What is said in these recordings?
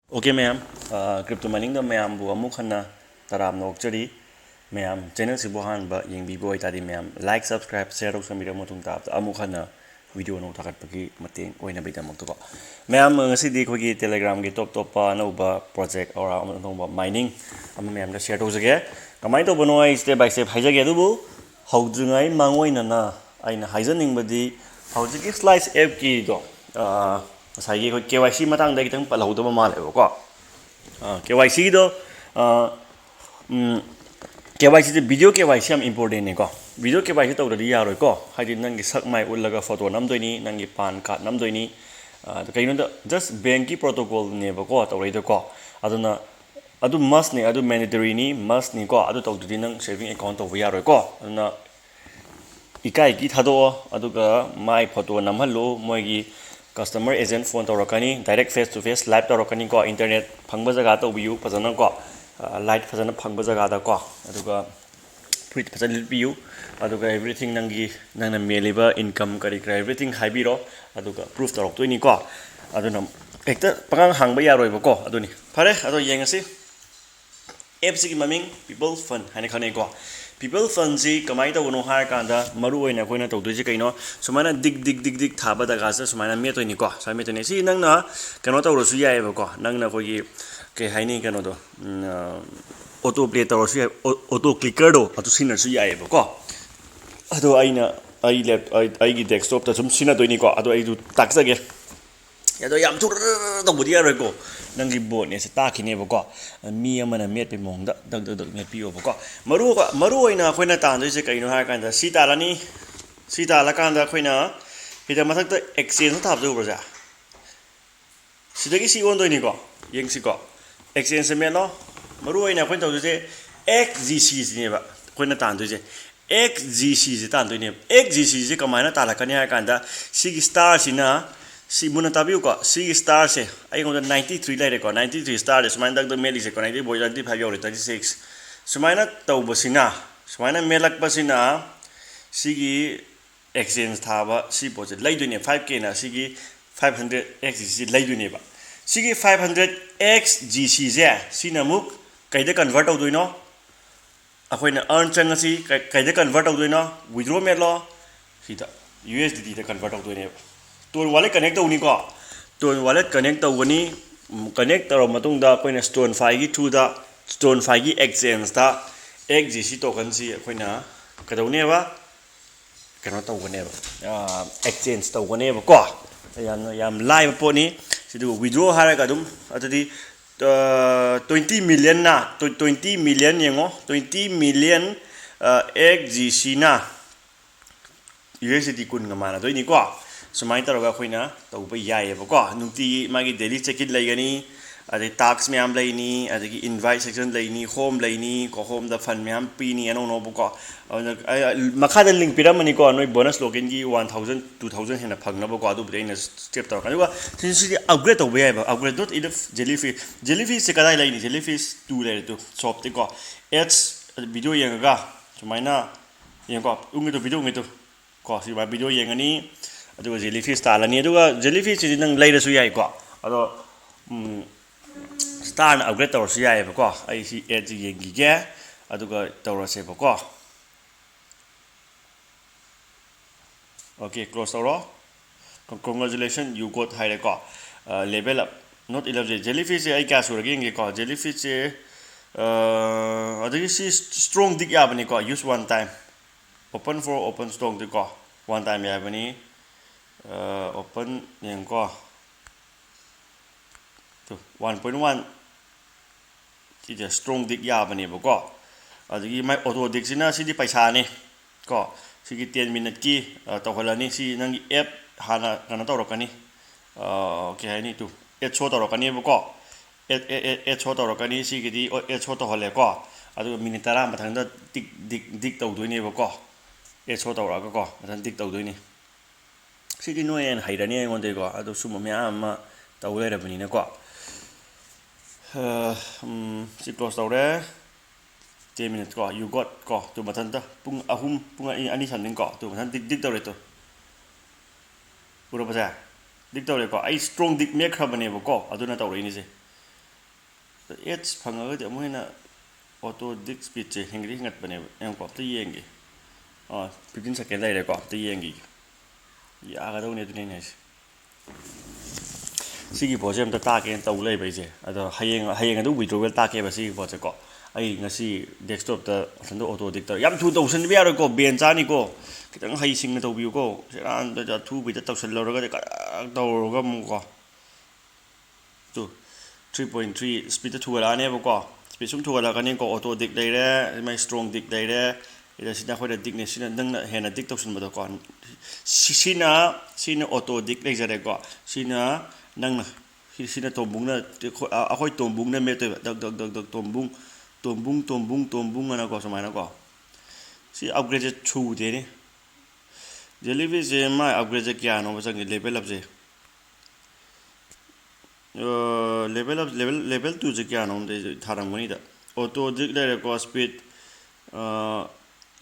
Okay, ma'am. Crypto mining da ma'am bu amuk hana taram nok chari ma'am channel si buhan ba yang bi boy tadi ma'am like subscribe share tok samira motung tab amuk hana video no takat pagi mateng oina bi tamok to ko ma'am ngasi di khoi telegram gi top pa no ba project ora among ba mining am ma'am da share tok jage kamai to bono ai step by step haijage du bu haudringai mangoi na aina haijaning badi haujiki slice app ki do sai ko KYC matang da kitang palau do ma le ko KYC do KYC the video KYC am important ne ko video KYC to da ya roi ko haidi nang gi sak mai ullaga photo nam doi ni nang gi pan card nam doi ni to kaino da just bank ki protocol ne ba ko to roi do ko aduna adu must ne adu mandatory ni must ni ko adu to di nang saving account to ya roi ko aduna ikai ki thado aduga mai photo nam hallo moi gi customer agent phone tawrakani direct face to face live tawrakani ko internet phangba jaga to biu phajana ko light phajana phangba jaga da ko aduga fruit phajana biu aduga everything nangi nangna meliba income kari kra everything haibiro aduga proof tawrak to ni ko aduna ekta pangang hangba yaroi ba ko aduni phare ado yengasi app si maming people fun hane khane ko people fun si kamai to no har kanda maru oina koina to doi kaino sumana dig thaba da ga sa sumana me to ni ko sa me to ni si nang na kano to ro su ya ba ko nang na ko gi ke haini kano do auto play to su auto clicker do atu sin su ya ba ko ado aina ai gi desktop ta sum sina doi ni ko ado ai du tak sa ge ya do yam thu to budi ya ro ko nang gi bo ne se ta khine ba ko mi amana met pe mong da dag met pi ba ko maru oina khoina tan doi se kaino ha kan da sita la kan da khoina hida mathak ta exchange thap jo bra sidagi si on doi ni ko yeng si ko exchange me no maru oina khoin to je XCG ne ba khoina tan doi je XCG tan doi ne XCG kamaina ta la kan ya kan da si star sina si muna tabiu ko si star se ai ngom 93 lai re ko 93 star de sumain dak do meli se ko 90 boy 35 yo 36 sumaina tau basina sumaina melak basina sigi exchange thaba si po je lai du ne 5k na sigi 500 xgc lai du ne ba sigi 500 xgc je sina muk kaida convert au du no akoina earn chang si kaida convert au du no withdraw me lo sida USDT da convert au du ne to wallet connect to ni ko to wallet connect to ni connect to matung da koina stone file gi thu da stone file gi exchange da XCG token si koina kadau ne ba kano to ne ba exchange to ne ba ko yam live po ni si du withdraw hara ka dum atadi 20 million na 20 million yengo 20 million XCG na USDT kun ngamana to ni ko sumai taroga khoina to ba yai ba ko nukti magi daily check in laigani ade tax myam laini ade gi invite section laini home laini ko home da fund myam pi ni ano no bu ko makha da link piramani ko noi bonus login gi 1000 2000 hena phagna ba ko adu brain step tar kan wa since upgrade to ba yai ba upgrade dot enough jellyfish se kadai laini jellyfish 2 le to shop te ko ads video yenga sumai na yenga ungi to video ngi to ko si ba video yengani aduga jellyfish ta lani aduga jellyfish ji nang lai da su yai ko ado star na upgrade to su yai ba ko ai si add ji gi ge aduga to se ba ko okay close to congratulations you got high ko level up not 11 jellyfish ai ka su ragi ngi ko jellyfish adugi si strong dig ya bani ko use one time open for open strong dig ko one time ya bani open yang ko to 1.1 ti je strong dig ya bani ba ko adigi mai auto dig sina si di paisa ni ko si gi 10 minute ki to holani si nang app hana kana to rokani okay ni tu et cho to rokani ba ko et cho to rokani si gi di et cho to hole ko adu minute tara mathang da dig to doi ni ba ko et cho to ra ko mathang dig to doi ni sigi no en hairani ngon de ko ado sumo me ama tawle ra bani na ko si close tawre 10 minutes ko you got ko tu matan ta pung ahum pung ani san ning ko tu matan dig tawre to pura pa sa dik tawre ko ai strong dik me khra bane ba ko aduna tawre ni se H ꯐꯪꯉꯒꯗꯤ ꯑꯃꯨꯛ ꯍꯦꯟꯅ auto DIG ꯁ꯭ꯄꯤꯗꯁꯦ ꯍꯦꯟꯒꯠ ꯍꯦꯟꯒꯠꯄꯅꯦꯕ ꯌꯦꯡꯉꯨꯀꯣ ꯑꯝꯇ ꯌꯦꯡꯒꯦ 15 ꯁꯦꯀꯦꯟ ꯂꯩꯔꯦꯀꯣ ꯑꯝꯇ ꯌꯦꯡꯈꯤꯒꯦ ꯌꯥꯒꯗꯧꯅꯦ ꯑꯗꯨꯅꯦ ꯑꯩꯅ ꯍꯥꯏꯁꯦ ꯁꯤꯒꯤ ꯄꯣꯠꯁꯦ ꯑꯝꯇ ꯇꯥꯛꯀꯦꯅ ꯇꯧ ꯂꯩꯕ ꯑꯩꯁꯦ ꯑꯗꯣ ꯍꯌꯦꯡ ꯑꯗꯨ ꯋꯤꯗ꯭ꯔꯣꯋꯦꯜ ꯇꯥꯛꯀꯦꯕ ꯁꯤꯒꯤ ꯄꯣꯠꯁꯦ ꯀꯣ ꯑꯩ ꯉꯁꯤ ꯗꯦꯛꯁꯇꯣꯞꯇ ꯃꯊꯟꯇ ꯑꯣꯇꯣ ꯗꯤꯛ ꯇꯧꯔ ꯌꯥꯝ ꯊꯨ ꯇꯧꯁꯟꯕ ꯌꯥꯔꯣꯏꯀꯣ ꯕꯦꯟ ꯆꯥꯅꯤꯀꯣ ꯈꯤꯇꯪ ꯍꯩꯁꯤꯡꯅ ꯇꯧꯕꯤꯌꯨꯀꯣ ꯁꯦꯔꯥꯟꯗ ꯑꯊꯨꯕꯤꯗ ꯇꯧꯁꯜꯂꯨꯔꯒꯗꯤ ꯀꯗꯥꯛ ꯇꯧꯔꯨꯔꯒ ꯑꯃꯨꯛꯀꯣ 3.3 ꯁ꯭ꯄꯤꯗꯇ ꯊꯨꯒꯠꯂꯛꯑꯅꯦꯕꯀꯣ ꯁ꯭ꯄꯤꯗ ꯁꯨꯝ ꯊꯨꯒꯠꯂꯛꯀꯅꯤꯀꯣ ꯑꯣꯇꯣ ꯗꯤꯛ ꯂꯩꯔꯦ ꯃꯥꯏ ꯁ꯭ꯇ꯭ꯔꯣꯡ ꯗꯤꯛ ꯂꯩꯔꯦ ꯁꯤꯗ ꯑꯩꯈꯣꯏꯅ ꯗꯤꯛꯅꯦ ꯁꯤꯅ ꯅꯪꯅ ꯍꯦꯟꯅ ꯗꯤꯛ ꯇꯧꯁꯟꯕꯗꯣꯀꯣ ꯁꯤꯅ ꯑꯣꯇꯣ ꯗꯤꯛ ꯂꯩꯖꯔꯦꯀꯣ ꯁꯤꯅ ꯅꯪꯅ sina tombungna akoi tombungna metoi dak tombung ana ko samaina ko si upgrade chu de ni delivery je ma upgrade kya no ba level up je level 2 je kya no de tharang mani da auto dig le ko speed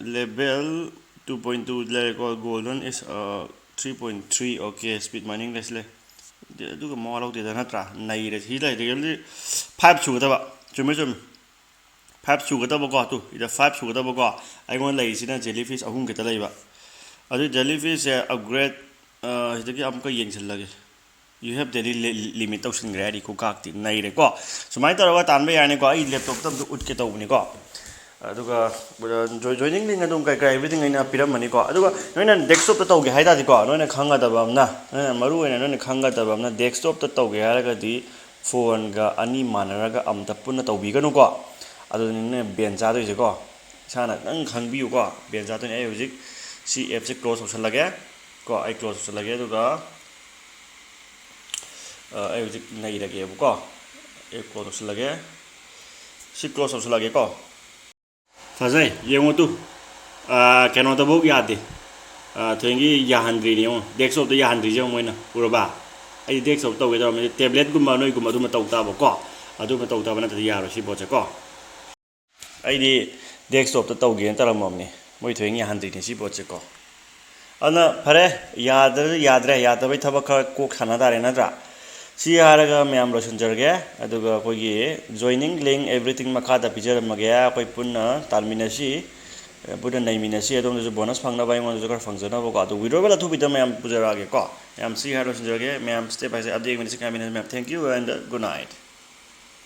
level 2.2 le ko golden is 3.3 okay speed mining lesle du ko mo lo de na tra nai re hi lai de 5 chu da ba chumi 5 chu da ba ko tu ida 5 chu da ba ko ai ngon lai sina jellyfish ahum ke ta lai ba adu jellyfish upgrade hidaki am ko yeng chal lage you have daily limit to sin ready ko kak ti nai re ko sumai ta ra tan ba ya ne ko ai laptop tam ut ke to ni ko aduga joining link adum kai kai everything aina piram mani ko aduga noina desktop ta tawge haida di ko noina khanga da bamna maru ena noina khanga da bamna desktop ta tawge haraga di phone ga ani manaraga amta punna tawbi ganu ko adu ne ben ja do je ko sana nang khangbi ko ben ja to ne ai hojik si app se close option lage ko ai close option lage aduga ai hojik nai lage ko ai close option lage si close option lage ko Fazai, yang itu, kena tu buk ya deh, tenggi ya handri ni on, desktop tu ya handri je on mana, uraba, ai desktop tu kita macam tablet gumba noi gumba tu macam tahu tahu ko, adu macam tahu tahu mana tadi ya harus si bocah ko, ai di desktop tu tahu gini terang mam ni, moi tenggi ya handri ni si bocah ko, ana pare ya ada bayi thaba ko khana dah rena dah. Si haraga ma'am रोशन जरगे अदुगा कोई joining link everything मखदा पिजर मगया कोई पुन्ना तालमिनसी पुन्ना नैमिनसी अदुम जो bonus फंगना bye मन जो कर function बको अदु विड्रो वाला थु बिदा मैम पुजरागे को मैम सी हर रोशन जरगे ma'am step by step update मिनस का ma'am thank you and good night